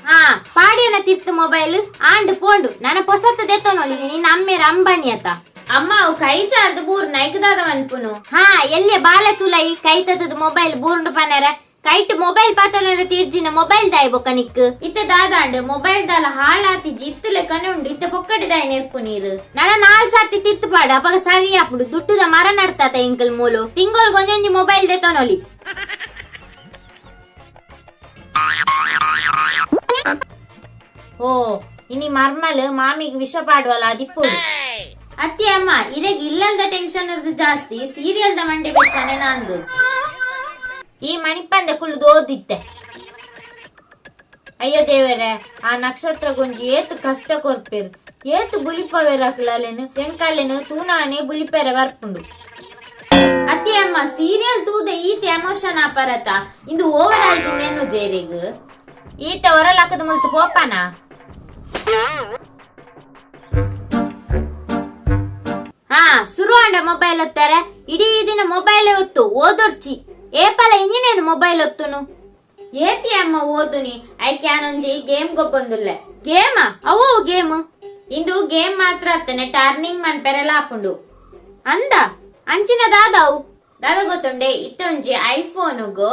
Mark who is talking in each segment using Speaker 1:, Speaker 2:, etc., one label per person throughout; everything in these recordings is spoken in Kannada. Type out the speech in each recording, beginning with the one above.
Speaker 1: ಹಾ ಪಾಡಿಯನ ತಿತ್ತು ಮೊಬೈಲ್ ಆಂಡ್ ಪೋಂಡು ನನ್ನ ಪೊಸತ್ತ ದೆತ್ತೋನೊಲಿ ನಿನ್ನ ಅಮ್ಮೇರ ಅಂಬಾನಿ ಅತ್ತ ಅಮ್ಮ ಅವು ಕೈ ಚಾರ್ದು ಬೂರ್ ನೈಕದಾದ ಅನ್ಪುನು ಹಾ ಎಲ್ಲೆ ಬಾಲ ತುಲೈ ಕೈ ತತ್ತದ ಮೊಬೈಲ್ ಬೂರ್ಂಡು ಪನರ ಕೈಟ್ ಮೊಬೈಲ್ ಪಾತನ ತೀರ್ಜಿನ ಮೊಬೈಲ್ ದಾಯ್ ಬೊಕ್ಕ ನಿಕ್ ಇತ್ತ ದಾದಾಂಡ್ ಮೊಬೈಲ್ ದಾಲ ಹಾಳಾತಿ ಜಿತ್ತಲೆ ಕನೆ ಉಂಡು ಇತ್ತ ಪೊಕ್ಕಡಿ ದಾಯ್ ನೆರ್ಪು ನೀರು ನನ್ನ 4 ಸರ್ತಿ ತಿರ್ತು ಪಾಡ ಅಪಗ ಸರಿ ಆಪುಡು ದುಟ್ಟುದ ಮರ ನಡ್ತಾತ ಎಂಕಲ್ ಮೂಲು ತಿಂಗೋಲ್ ಗೊಂಜೊಂಜಿ ಮೊಬೈಲ್ ದೆತ್ತೋನೊಲಿ ಓ ಇನಿ ಮರ್ಮಲ್ ಮಾಮಿಗೆ ವಿಷ ಪಾಡುವಲ್ಲ ಅದಿಪ್ಪುಡು ಅತ್ತಿ ಅಮ್ಮ ಇದಕ್ಕೆ ಇಲ್ಲದ ಟೆನ್ಷನ್ ಇರೋದು ಜಾಸ್ತಿ ಸೀರಿಯಲ್ ದ ಮಂಡೆ ಬೆಚ್ಚನೆ ನಂದು ಈ ಮಣಿಪಂದ ಕುಲ್ ಓದಿತ್ತೆ ಅಯ್ಯೋ ದೇವರೇ ಆ ನಕ್ಷತ್ರ ಗುಂಜಿ ಏತ್ ಕಷ್ಟ ಕೊರ್ಪೇರು ಏತ್ ಬುಲಿಪವೇರಾಕ್ಲೇನು ಎಂಕಲ್ಲೇನು ತೂನಾನೆ ಬುಲಿಪೇರ ಬರ್ಪುಂಡು ಅತ್ತಿ ಅಮ್ಮ ಸೀರಿಯಲ್ ತೂದ ಈತ ಎಮೋಷನ್ ಆಪರತ ಇಂದು ಓವರ್ ಆಯ್ತು ನೆನ್ನು ಜೇರಿಗ್ ಈತ ಹೊರಲಾಕದ ಮುಲ್ತು ಪೋಪನ ಹಾ ಶುರು ಅಂಡ ಮೊಬೈಲ್ ಹೊತ್ತಾರೆ ಇಡೀ ದಿನ ಮೊಬೈಲ್ ಹೊತ್ತು ಓದೊರ್ಚಿ ಏಪಲ ಇಂಜಿನೇನು ಮೊಬೈಲ್ ಹೊತ್ತುನು ಏತಿ ಅಮ್ಮ ಓದುನಿ ಐ ಕ್ಯಾನೊಂಜಿ ಗೇಮ್ ಗೊಬ್ಬೊಂದುಲ್ಲೆ ಗೇಮ ಅವು ಗೇಮ್ ಇಂದು ಗೇಮ್ ಮಾತ್ರ ಅತ್ತನೆ ಟರ್ನಿಂಗ್ ಮನ್ ಪೆರಲ ಹಾಪುಂಡು ಅಂದ ಅಂಚಿನ ದಾದಾವು ದಾದ ಗೊತ್ತುಂಡೆ ಇತ್ತೊಂಜಿ ಐಫೋನ್ಗು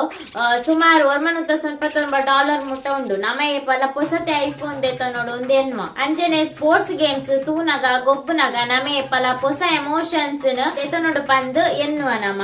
Speaker 1: ಸುಮಾರು $1,990 ಮುಟ್ಟ ಉಂಡು ನಮ ಏಪಲ ಪೊಸತೆ ಐಫೋನ್ ದೇತ ನೋಡು ಒಂದೇನ್ಮ ಅಂಚನೆ ಸ್ಪೋರ್ಟ್ಸ್ ಗೇಮ್ಸ್ ತೂನಗ ಗೊಬ್ಬುನಗ ನಮ ಏಪಲ ಪೊಸ ಎಮೋಷನ್ಸ್ ದೇತ ನೋಡು ಪಂದ್ ಎನ್ನುವ ನಮ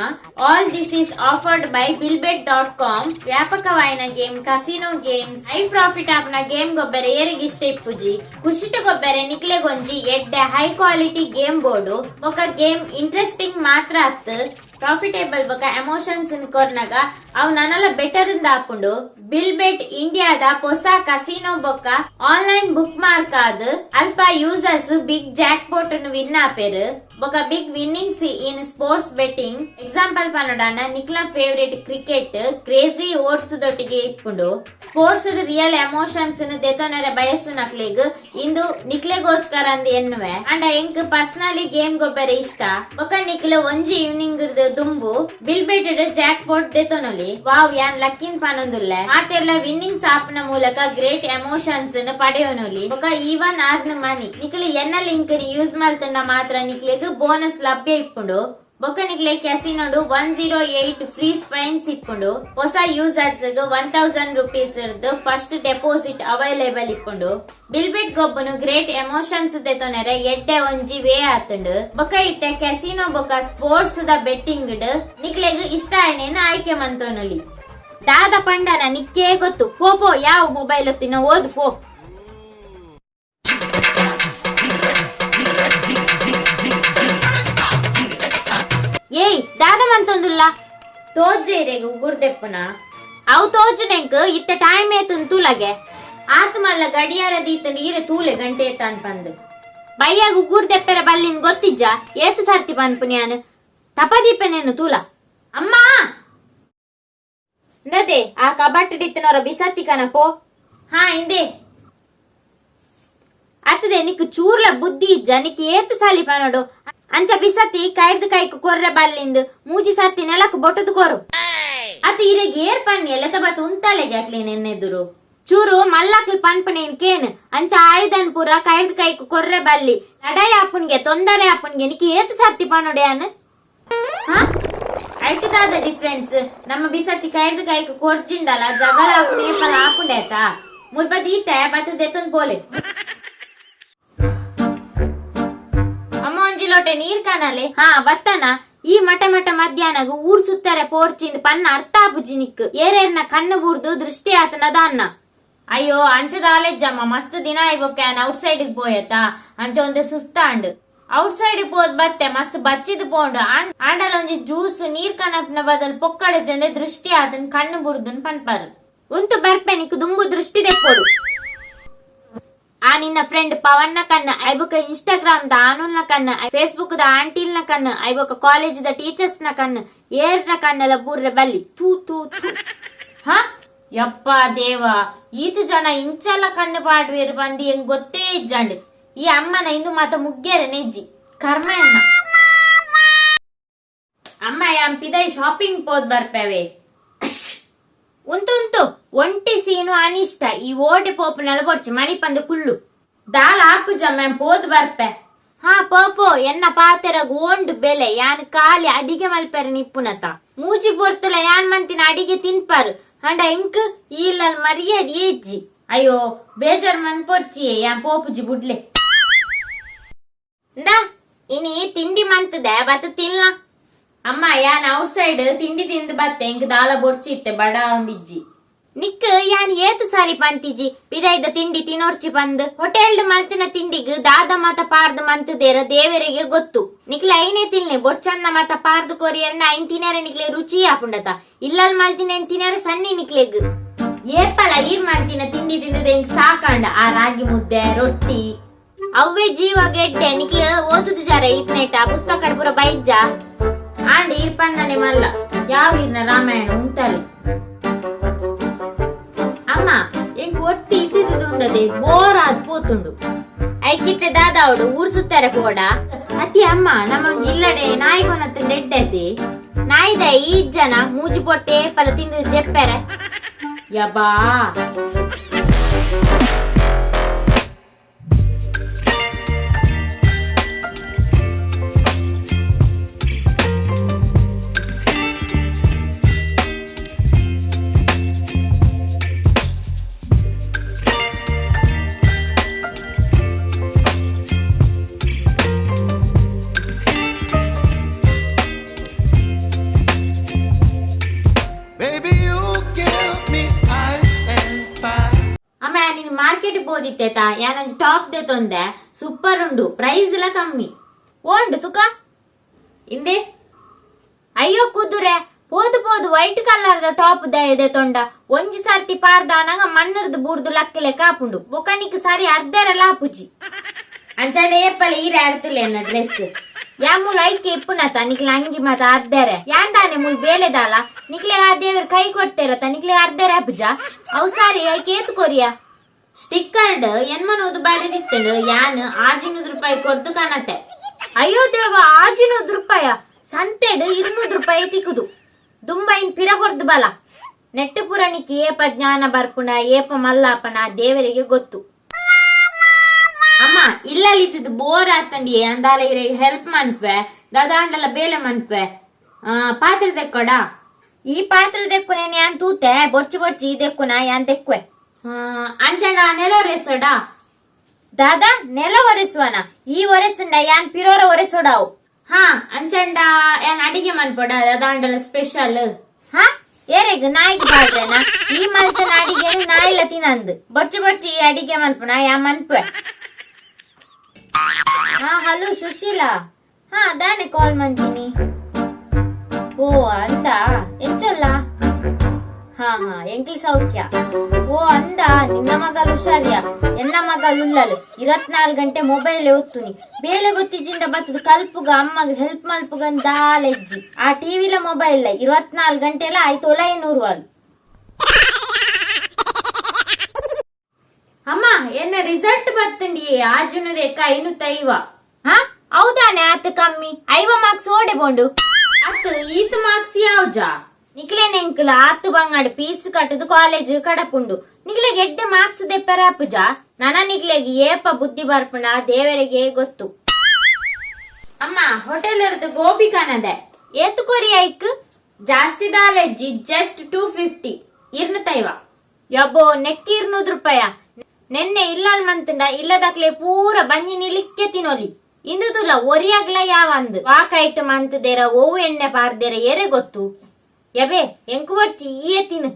Speaker 1: all this is offered by bilbet.com ವ್ಯಾಪಕವಾಯಿನ game casino games high profit ಆಪ್ನ ಗೇಮ್ ಗೊಬ್ಬರ ಏರಿಗಿಷ್ಟ ಇಪ್ಪುಜಿ ಖುಷಿಟು ಗೊಬ್ಬರ ನಿಕ್ಲೆ ಗೊಂಜಿ ಎಡ್ಡೆ ಹೈ ಕ್ವಾಲಿಟಿ ಗೇಮ್ ಬೋರ್ಡು ఒక ಗೇಮ್ ಇಂಟ್ರೆಸ್ಟಿಂಗ್ ಮಾತ್ರ ಅತ್ತು ಪ್ರಾಫಿಟೇಬಲ್ ಬೊಕ ಎಮೋಷನ್ಸ್ ಕೊರ್ನಗ ಅವು ನನಲ ಬೆಟರ್ ಹಾಪುಂಡು ಬಿಲ್ಬೆಟ್ ಇಂಡಿಯಾದ ಹೊಸ ಕಸಿನೋ ಬೊಕ್ಕ ಆನ್ಲೈನ್ ಬುಕ್ ಮಾರ್ಕ್ ಆದ್ ಅಲ್ಪ users big jackpot win ಆಪೇರು ಬೊಕ big winnings in sports betting example ಪನ್ನಡಾನ ನಿಕ್ಲ ಫೇವರೇಟ್ ಕ್ರಿಕೆಟ್ ಕ್ರೇಜಿ ಓಟ್ಸ್ ದೊಟ್ಟಿಗೆ ಇಪ್ಪುಂಡು ಸ್ಪೋರ್ಟ್ಸ್ ರಿಯಲ್ ಎಮೋಷನ್ಸ್ ದೆತೊನರೆ ಬಯಸ್ಸು ನಕ್ಲೆಗ್ ಇಂದು ನಿಕ್ಲೆಗೋಸ್ಕರ ಅಂದ್ ಎನ್ನುವೆ ಅಂಡ ಎಂಕ್ ಪರ್ಸನಲಿ ಗೇಮ್ ಗೊಬ್ಬರ ಇಷ್ಟ ಬೊಕ ನಿಕ್ಲೆ ಒಂಜಿ ಈವ್ನಿಂಗ್ ದುಂಬು ಬಿಲ್ಬೆಟೆಡ್ ಜಾಕ್ ಪೋಟ್ ದೆತೊನೊಲಿ ವಾವ್ ಯಾನ್ ಲಕ್ಕಿನ್ ಪನೊಂದುಲ್ಲೆ ಮಾತೆಲ್ಲ ವಿನ್ನಿಂಗ್ ಆಪ್ನ ಮೂಲಕ ಗ್ರೇಟ್ ಎಮೋಷನ್ಸ್ ಪಡೆಯೋನೊಲಿ ಬೊಕ ಈವನ್ ಆರ್ನ್ ಮನಿ ನಿಕ್ಲೆ ಎನ್ನ ಲಿಂಕ್ ಯೂಸ್ ಮಲ್ತಂಡ ಮಾತ್ರ ನಿಕ್ಲೆಗ್ ಬೋನಸ್ ಲಭ್ಯ ಇಪ್ಪುಂಡು ಬೊಕ ನಿಕ್ಲೆ ಕ್ಯಾಸಿನೋಡು 108 ಫ್ರೀ ಸ್ಪೈನ್ಸ್ ಇಪ್ಪುಂಡು ಹೊಸ ಯೂಸರ್ಸ್ ₹1,000 ಫಸ್ಟ್ ಡೆಪಾಸಿಟ್ ಅವೈಲೇಬಲ್ ಇಪ್ಪುಂಡು ಬಿಲ್ಬೆಟ್ ಗೊಬ್ಬನು ಗ್ರೇಟ್ ಎಮೋಷನ್ಸ್ ದೆತೊನೆರೆ ಎಡ್ಡೆ ಒಂಜಿ ವೇ ಆತುಂಡು ಬೊಕ ಇತ್ತೆ ಕ್ಯಾಸಿನೋ ಬೊಕ ಸ್ಪೋರ್ಟ್ಸ್ ದ ಬೆಟ್ಟಿಂಗ್ ನಿಕ್ಲೆಗ್ ಇಷ್ಟ ಆಯ್ನೇನ ಆಯ್ಕೆ ಮಂತೋನಲಿ ದಾದ ಪಂಡನ ನಿಕ್ಕೇ ಗೊತ್ತು ಪೋ ಯಾವ ಮೊಬೈಲ್ ಹೊತ್ತಿನ ಓದು ಪೋ ಏಯ್ ದಾದ ಮಂತೊಂದುಲ್ಲ ತೋಜ್ಜೇರೆಗ್ ಉಗುರ್ದೆಪ್ಪುನ ಅವು ತೋಜುನೆಂಕ್ ಇತ್ತ ಟೈಮ್ ಏತುನ್ ತೂಲಗೆ ಆತ್ಮಲ್ಲ ಗಡಿಯಾರ ದೀತ ನೀರೆ ತೂಲೆ ಗಂಟೆ ಏತಾನ್ ಪಂದ್ ಬಯ್ಯಾಗ ಉಗುರ್ದೆಪ್ಪೆರ ಬಲ್ಲಿನ್ ಗೊತ್ತಿಜ್ಜ ಏತು ಸರ್ತಿ ಪನ್ಪುನ್ಯಾನ್ ತಪದೀಪನೇನು ತೂಲ ಅಮ್ಮ ನದೆ ಆ ಕಬಟ್ ಡಿತ್ತನವರ ಬಿಸತ್ತಿ ಕನ ಪೋ ಹಾ ಇಂದೆ ಅತ್ತದೆ ನಿಕ್ ಚೂರ್ಲ ಬುದ್ಧಿ ಇಜ್ಜ ನಿಕ್ ಏತು ಸಾಲಿ ಪನೋಡು ಅಂಚ ಬಿಸತಿ ಕೈರ್ದ ಕೈಕ್ ಕೊರ್ರೆ ಬಲ್ಲಿಂದ್ ಮೂಜಿ ಸರ್ತಿ ನೆಲಕ್ ಬೊಟ್ಟದು ಕೊರು ಅತ ಇರೆಗ್ ಏರ್ ಪನ್ನಿ ಎಲ್ಲ ಬತ್ ಉಂತಾಲೆಗೆ ಅಕ್ಲಿ ನೆನ್ನೆದುರು ಚೂರು ಮಲ್ಲಕ್ಲ್ ಪನ್ಪನೇನ್ ಕೇನ್ ಅಂಚ ಆಯುಧನ್ ಪೂರ ಕೈರ್ದ ಕೈಕ್ ಕೊರ್ರೆ ಬಲ್ಲಿ ನಡಾಯ ಅಪ್ಪನ್ಗೆ ತೊಂದರೆ ಅಪ್ಪನ್ಗೆ ನಿಕ್ ಏತು ಸರ್ತಿ ಪನೋಡ್ಯಾನ್ ಹಾ ಐಟದಾದ ಡಿಫ್ರೆನ್ಸ್ ನಮ್ಮ ಬಿಸತಿ ಕೈರ್ದ ಕೈಕ್ ಕೊರ್ಜಿಂಡಲ ಜಗಳ ನೇಪಲ ಹಾಪುಂಡೇತ ಮುಲ್ಬದೀತೆ ಬತ್ತದೆತ್ತೊಂದ್ ಪೋಲೆ ಲೋಟೆ ನೀರ್ ಕಾನಲೆ ಹಾ ಬತ್ತನ ಈ ಮಟ ಮಧ್ಯಾಹ್ನಗ ಊರ್ ಸುತ್ತಾರೆ ಪೋರ್ಚಿಂದ ಪನ್ನ ಅರ್ಥ ಆಪುಜಿ ನಿಕ್ ಏರೇರ್ನ ಕಣ್ಣು ಬೂರ್ದು ದೃಷ್ಟಿ ಆತನದ ಅನ್ನ ಅಯ್ಯೋ ಅಂಚದ ಆಲೆಜ್ಜಮ್ಮ ಮಸ್ತ್ ದಿನ ಇಬೋಕ್ಯಾನ್ ಔಟ್ ಸೈಡ್ ಪೋಯತ್ತ ಅಂಚ ಒಂದೆ ಸುಸ್ತಾಂಡ್ ಔಟ್ ಸೈಡ್ ಪೋದ್ ಬತ್ತೆ ಮಸ್ತ್ ಬಚ್ಚಿದ್ ಪೋಂಡು ಆಂಡಲ ಒಂಜಿ ಜ್ಯೂಸ್ ನೀರ್ ಕನಪ್ನ ಬದಲ್ ಪೊಕ್ಕಡೆ ಜಂದೆ ದೃಷ್ಟಿ ಆತನ್ ಕಣ್ಣು ಬುರ್ದುನ್ ಪನ್ಪಾರು ಉಂಟು ಬರ್ಪೆ ನಿಕ್ ದುಂಬು ದೃಷ್ಟಿ ದೆಪ್ಪೋಡು ಆ ನಿನ್ನ ಫ್ರೆಂಡ್ ಪವನ್ನ ಕನ್ನ ಐಬೊಕ ಇನ್ಸ್ಟಾಗ್ರಾಮ್ ದ ಆನುಲ್ನ ಕನ್ನ ಫೇಸ್ಬುಕ್ ದ ಆಂಟಿಲ್ನ ಕನ್ನ ಐಬೊಕ ಕಾಲೇಜ್ ದ ಟೀಚರ್ಸ್ ನ ಕನ್ನ ಏರ್ನ ಕನ್ನಲ ಬೂರ್ರೆ ಬಲ್ಲಿ ತೂ ತೂ ತೂ ಹ ಯಪ್ಪ ದೇವ ಈತು ಜನ ಇಂಚಲ ಕಣ್ಣು ಪಾಡುವೇರು ಬಂದಿ ಹೆಂಗ್ ಗೊತ್ತೇ ಇಜ್ಜಂಡ್ ಈ ಅಮ್ಮನ ಇಂದು ಮಾತ ಮುಗ್ಗೆರೆ ನೆಜ್ಜಿ ಕರ್ಮ ಅಮ್ಮ ಯಾಂಪಿದೈ ಶಾಪಿಂಗ್ ಪೋದ್ ಬರ್ಪೇವೆ ಉಂಟು ಒಂಟಿ ಸೀನು ಅನಿಷ್ಟ ಈ ಓಟೆ ಪೋಪು ನೆಲಬೊರ್ಚಿ ಮನಿ ಪಂದು ಕುಳ್ಳು ದಾಲ ಆಪುಜ ಮ್ಯಾಮ್ ಪೋದು ಬರ್ಪೆ. ಹಾ ಪೋಪೋ ಎನ್ನ ಪಾತೆರಗ್ ಓಂಡು ಬೆಲೆ ಯಾನ್ ಕಾಲಿ ಅಡಿಗೆ ಮಲ್ಪೆರೆ ನಿಪ್ಪುನತ ಮೂಜಿ ಬೊರ್ತಲ ಯಾನ್ ಮಂತಿನ ಅಡಿಗೆ ತಿನ್ಪಾರು ಹಂಡ ಇಂಕ್ ಈಲಲ್ ಮರ್ಯಾದ ಏಜ್ಜಿ. ಅಯ್ಯೋ ಬೇಜಾರ್ ಮನ್ಪೊರ್ಚಿ ಯಾನ್ ಪೋಪುಜಿ ಬುಡ್ಲೆ ಇಂದ ಇನಿ ತಿಂಡಿ ಮಂತದೆ ಬತ್ತ ತಿನ್ಲ. ಅಮ್ಮ ಯಾನ್ ಔಟ್ ಸೈಡ್ ತಿಂಡಿ ತಿಂದು ಬತ್ತೆ ಇಂಕ್ ದಾಲ ಬೊರ್ಚಿ ಇತ್ತೆ ಬಡ ಒಂದಿಜ್ಜಿ ನಿಕ್ ಯಾನ್ ಏತು ಸಾರಿ ಪಂತಿಜಿ ಪಿದೈದ ತಿಂಡಿ ತಿನ್ನೋರ್ಚಿ ಬಂದ್ ಹೋಟೆಲ್ಡ್ ಮಲ್ತಿನ ತಿಂಡಿಗ್ ದಾದ ಮಾತ ಪಾರ್ದು ಮಂತದೇರ ದೇವರಿಗೆ ಗೊತ್ತು. ನಿಕ್ಲೆ ಐನೇ ತಿನ್ನೆ ಬೊರ್ಚನ್ನ ಮಾತ ಪಾರ್ದು ಕೊರಿಯರ್ನ ಐನ್ ತಿನ್ಯಾರೆ ನಿಕ್ಲೆ ರುಚಿ ಆಪುಂಡತ ಇಲ್ಲಲ್ ಮಲ್ತಿನ ಏನ್ ತಿನ್ಯಾರೆ ಸನ್ನಿ ನಿಕ್ಲೆಗ್ ಏಪಲ ಈರ್ ಮಲ್ತಿನ ತಿಂಡಿ ತಿಂದದ ಇಂಕ್ ಸಾಕಾಂಡ ಆ ರಾಗಿ ಮುದ್ದೆ ರೊಟ್ಟಿ ಅವ್ವೇ ಜೀವ ಗೆಡ್ಡೆ ನಿಕ್ಲೆ ಓದುದು ಜಾರ ಇತ್ನೆಟ ಪುಸ್ತಕ ಪುರ ಬೈಜ್ಜ ಆಂಡ್ ಈರ್ಪನ್ನನೆ ಮಲ್ಲ ಯಾವ ಈರ್ನ ರಾಮಾಯಣ ಉಂಟಲಿ. ಅಮ್ಮ ಎಂಕ್ ಒಟ್ಟಿ ಇದ್ದಿದ್ದುಂಡದೆ ಬೋರ್ ಆದ್ ಪೋತುಂಡು ಐಕಿತ್ತೆ ದಾದಾವಡು ಊರ್ಸುತ್ತಾರೆ ಕೂಡ ಅತಿ ಅಮ್ಮ ನಮ್ಮ ಜಿಲ್ಲಡೆ ನಾಯಿಗೊನತ್ತ ನೆಡ್ಡದೆ ನಾಯಿದ ಈ ಜನ ಮೂಜಿ ಪೊಟ್ಟೆ ಏಪಲ ತಿಂದು ಜೆಪ್ಪೆರೆ ಯಬಾ. ಮಾರ್ಕೆಟ್ ಬೋದಿತ್ತೇತಾ ಯಾನೊಂದು ಟಾಪ್ ದೆ ತೊಂದೆ ಸೂಪರ್ ಉಂಡು ಪ್ರೈಸ್ ಎಲ್ಲ ಕಮ್ಮಿ ಓಂಡು ತುಕ ಇಂದೆ. ಅಯ್ಯೋ ಕುದುರೆ ಪೋದು ಪೋದು ವೈಟ್ ಕಲರ್ ಟಾಪ್ ದೆ ತೊಂಡ ಒಂಜಿ ಸರ್ತಿ ಪಾರ್ದಾನಗ ಮಣ್ಣರ್ದು ಬೂರ್ದು ಲಕ್ಕಲೆ ಕಾಪುಂಡು ಬೊಕನಿಕ್ ಸಾರಿ ಅರ್ಧರೆಲ್ಲ ಆಪುಜಿ ಅಂಚನೆ ಏಪಲ ಈರೆ ಅಡ್ತುಲೇನ ಡ್ರೆಸ್ ಯಾ ಮುಲ್ ಐಕೆ ಇಪ್ಪುನತ ನಿಕ್ಲೆ ಅಂಗಿ ಮತ ಅರ್ಧರೆ ಯಾಂದಾನೆ ಮುಲ್ ಬೇಲೆದಾಲ ನಿಕ್ಲೆ ಆ ದೇವ್ರ ಕೈ ಕೊಡ್ತೇರತ ನಿಕ್ಲೆ ಅರ್ಧರೆ ಆಪುಜ ಅವು ಸಾರಿ ಐಕೆ ಏತು ಕೊರಿಯಾ ಸ್ಟಿಕ್ಕರ್ಡ್ ಎನ್ಮನೋದು ಬರೆದಿತ್ತಂಡು ಯಾನ್ ₹600 ಕೊರ್ದು ಕಾಣತ್ತೆ. ಅಯ್ಯೋ ದೇವ ₹600 ಸಂತೆಡ್ ₹200 ತಿಕ್ಕುದು ದುಂಬ ಇನ್ ಪಿರ ಹೊರ್ದು ಬಲ ನೆಟ್ಟು ಪುರಣಿಕೆ ಏಪ ಜ್ಞಾನ ಬರ್ಪುಣ ಏಪ ಮಲ್ಲಾಪನ ದೇವರಿಗೆ ಗೊತ್ತು. ಅಮ್ಮ ಇಲ್ಲಲಿತ್ತಿದ್ದು ಬೋರ್ ಆತಂಡಿ ಅಂದಾಲ ಹೆಲ್ಪ್ ಮನ್ಪೆ ದದಾಂಡಲ ಬೇಲೆ ಮನ್ಪೆ ಪಾತ್ರೆ ತೆಕ್ಕೊಡ ಈ ಪಾತ್ರೆ ತೆಕ್ಕುನೇನ್ ಯಾನ್ ತೂತೆ ಬೊರ್ಚಿ ಬೊರ್ಚಿ ದೆಕ್ಕುನ ಯಾನ್ ತೆಕ್ವೆ ಅಂಚಂಡ ನೆಲ ಒರೆಸೋಡಾ ದಾದಾ ನೆಲ ಒರೆಸುವನ ಈ ಒರೆಸಂಡ ಯಾನ್ ಪಿರೋರ ಒರೆಸೋಡಾವು ಹಾ ಅಂಚಂಡ ಯಾನ್ ಅಡಿಗೆ ಮನ್ಪೊಡ ದಾಂಡಲ ಸ್ಪೆಷಲ್ ಹಾ ಏರೆಗ್ ನಾಯಿಗೆ ಬಾಳ್ದೇನ ಈ ಮಲ್ತನ ಅಡಿಗೆ ನಾಯಿಲ್ಲ ತಿನ್ನಂದ್ ಬೊರ್ಚಿ ಬೊರ್ಚಿ ಅಡಿಗೆ ಮಲ್ಪನ ಯಾ ಮನ್ಪೆ. ಹಾ ಹಲೋ ಸುಶೀಲಾ ಹಾ ದಾನೆ ಕಾಲ್ ಮಂತೀನಿ ಓ ಅಂದ ಎಂಚಲ್ಲ ಹಾ ಹಾ ಎಂಕ್ಲಿ ಸೌಖ್ಯ ಓ ಅಂದ ನಿನ್ನ ಮಗಲು ಹುಷಾರಿಯ ಎನ್ನ ಮಗಲು ಉಲ್ಲಲು 24 ಗಂಟೆ ಮೊಬೈಲ್ ಒತ್ತುನಿ ಬೇಲೆ ಗೊತ್ತಿಜಿಂದ ಬತ್ತದ ಕಲ್ಪುಗ ಅಮ್ಮಗ ಹೆಲ್ಪ್ ಮಲ್ಪುಗನ್ ದಾಲೆಜ್ಜಿ ಆ ಟಿವಿಲ ಮೊಬೈಲ್ 24 ಗಂಟೆಲ ಆಯ್ತು 900 ವಾಲು. ಅಮ್ಮ ಎನ್ನ ರಿಸಲ್ಟ್ ಬತ್ತಂಡಿ ಆಜುನದ ಎಕ್ಕ 505 ಹಾ ಹೌದಾನೆ ಆತ ಕಮ್ಮಿ 5 ಮಾರ್ಕ್ಸ್ ಓಡೆ ಬೋಂಡು ಅತ್ ಈತ್ ಮಾರ್ಕ್ಸ್ ಯಾವ್ಜಾ ನಿಕ್ಲೆ ನೆಂಕಲ ಆತು ಬಂಗಾಡ್ ಪೀಸ್ ಕಟ್ಟದು ಕಾಲೇಜ್ ಕಡಪುಂಡು ನಿಕ್ಲೆ ಗೆಡ್ಡೆ ಮಾರ್ಕ್ಸ್ ದೆಪ್ಪರ ಅಪ್ಪುಜ ನನ್ನ ನಿಕ್ಲೆಗೆ ಏಪ ಬುದ್ಧಿ ಬರ್ಪುಂಡ ದೇವರಿಗೆ ಗೊತ್ತು. ಅಮ್ಮ ಹೋಟೆಲ್ ಇರದು ಗೋಬಿ ಕಾಣದೆ ಏತು ಕೊರಿ ಐಕ್ ಜಾಸ್ತಿ ದಾಲೆಜ್ಜಿ ಜಸ್ಟ್ 250 205 ಯಬ್ಬೋ ನೆಕ್ಕಿ ₹200 ನೆನ್ನೆ ಇಲ್ಲಲ್ ಮಂತಂಡ ಇಲ್ಲದಕ್ಲೆ ಪೂರ ಬಂಜಿ ನಿಲಿಕ್ಕೆ ತಿನ್ನೋಲಿ ಇಂದು ತುಲ ಒರಿಯಾಗ್ಲ ಯಾವಂದ್ ವಾಕೈಟ್ ಮಂತದೇರ ಓವು ಎಣ್ಣೆ ಪಾರ್ದೇರ ಏರೆ ಗೊತ್ತು ಯಬೇ ಎಂಕು ಬರ್ಚಿ ಈಯೆ ತಿನ್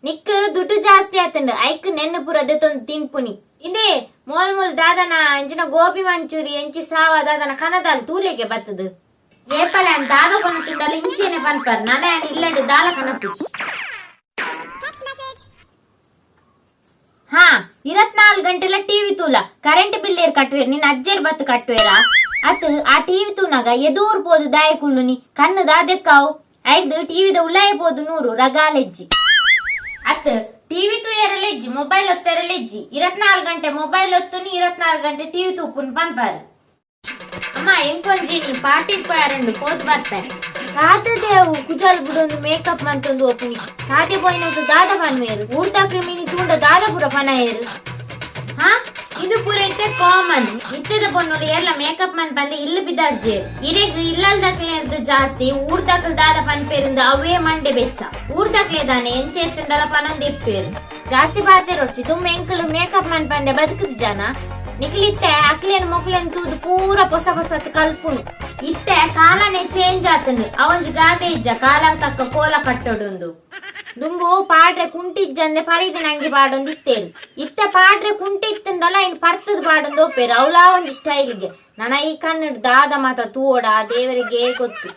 Speaker 1: ನಿಕ್ ದುಡ್ಡು ಜಾಸ್ತಿ ಆತಂಡ ಐಕ್ ನೆನ್ನ ಪುರದೆ ತೊಂದು ತಿನ್ಪುನಿ ಇಂದೇ ಮೂಲ್ ದಾದನ ಅಂಚಿನ ಗೋಬಿ ಮಂಚೂರಿ ಎಂಚಿ ಸಾವ ದಾದನ ಕನದಾಲ್ ತೂಲೆಗೆ ಬತ್ತದು ಏಪಲ ಅಂತ ದಾದ ಕೊನ ತಿಂಡಲ್ಲ ಇಂಚೇನೆ ಪನ್ಪರ್ ನನ ಇಲ್ಲಡ್ ದಾಲ ಕನಪುಚ್ ಹಾ 24 ಗಂಟೆಲ ಟಿವಿ ತೂಲ ಕರೆಂಟ್ ಬಿಲ್ ಏರ್ ಕಟ್ವೇರ್ ನಿನ್ ಅಜ್ಜೇರ್ ಬತ್ ಕಟ್ವೇರ ಅತ್ ಆ ಟಿವಿ ತೂನಾಗ ಎದೂರ್ ಪೋದು ದಾಯ ಕುಳ್ಳುನಿ ಕಣ್ಣು ದಾದೆಕ್ಕಾವು ಐದು ಟಿವಿದ ಉಳ್ಳಾಯ ಪೋದು 100 ರಗಾಲೆಜ್ಜಿ ಅತ್ ಟಿವಿ ತೂಯರಲೆಜ್ಜಿ ಮೊಬೈಲ್ ಒತ್ತರಲೆಜ್ಜಿ 24 ಗಂಟೆ ಮೊಬೈಲ್ ಒತ್ತುನಿ 24 ಗಂಟೆ ಟಿವಿ ತೂಪುನ್ ಪನ್ಪಾರು. ಅಮ್ಮ ಎಂಕೊಂಜಿ ನೀ ಪಾರ್ಟಿ ಪೋಯಾರಂಡು ಪೋದು ಬರ್ತಾರೆ. ರಾತದೇವು ಕುಜಾಲ್ ಬಿಡೊಂದು ಮೇಕಪ್ ಮಂತೊಂದು ಒಪ್ಪುನಿ ಸಾತೆ ಪೋಯಿನಂತ ದಾದ ಪನ್ವೇರು ಊರ್ದಾಕ್ಲ ಮೀನಿ ತೂಂಡ ದಾದ ಪುರ ಪನ ಏರು ಹಾ ಇದು ಪೂರ ಇತ್ತೆ ಕಾಮನ್ ಇತ್ತದ ಪೊನ್ನೋಲಿ ಎಲ್ಲ ಮೇಕಪ್ ಮನ್ ಬಂದೆ ಇಲ್ಲಿ ಬಿದ್ದಾಡ್ಜೇರು ಇರೇಗ ಇಲ್ಲಲ್ದಾಕ್ಲೆ ಜಾಸ್ತಿ ಊರ್ದಾಕ್ಲ ದಾದ ಪನ್ಪೇರಿಂದ ಅವೇ ಮಂಡೆ ಬೆಚ್ಚ ಊರ್ದಾಕ್ಲೆ ದಾನೆ ಎಂಚೆತ್ತಂಡಲ ಪನೊಂದು ಇಪ್ಪೇರು ಜಾಸ್ತಿ ಬಾತೆ ರೊಚ್ಚಿ ತುಂಬ ಎಂಕಲು ಮೇಕಪ್ ಮನ್ ಬಂದೆ ಬದುಕುದು ಜನ ನಿಖಿಲಿತ್ತೆ ಅಕ್ಲೇನ್ ಮೊಕ್ಲೇನ್ ತೂದು ಪೂರ ಹೊಸ ಹೊಸತ್ ಕಲ್ಪುನು ಇತ್ತೆ ಕಾಲನೇ ಚೇಂಜ್ ಆತಂದು ಅವಂಜಿ ಗಾದೆ ಇಜ್ಜ ಕಾಲಂಗ್ ತಕ್ಕ ಕೋಲ ಕಟ್ಟೊಡುಂದು ದುಂಬು ಪಾಡ್ರೆ ಕುಂಟಿಜ್ಜಂದೆ ಪರಿದಿ ನಂಗೆ ಪಾಡೊಂದು ಇತ್ತೇರು ಇತ್ತೆ ಪಾಡ್ರೆ ಕುಂಟಿ ಇತ್ತಂದಲ್ಲ ಇನ್ ಪರ್ತದ ಪಾಡೊಂದು ಒಪ್ಪೇರು ಅವಲಾ ಒಂಜಿ ಸ್ಟೈಲ್ಗೆ ನನ ಈ ಕನ್ನಡ ದಾದ ಮಾತ ತೂಡ ದೇವರಿಗೆ ಗೊತ್ತು.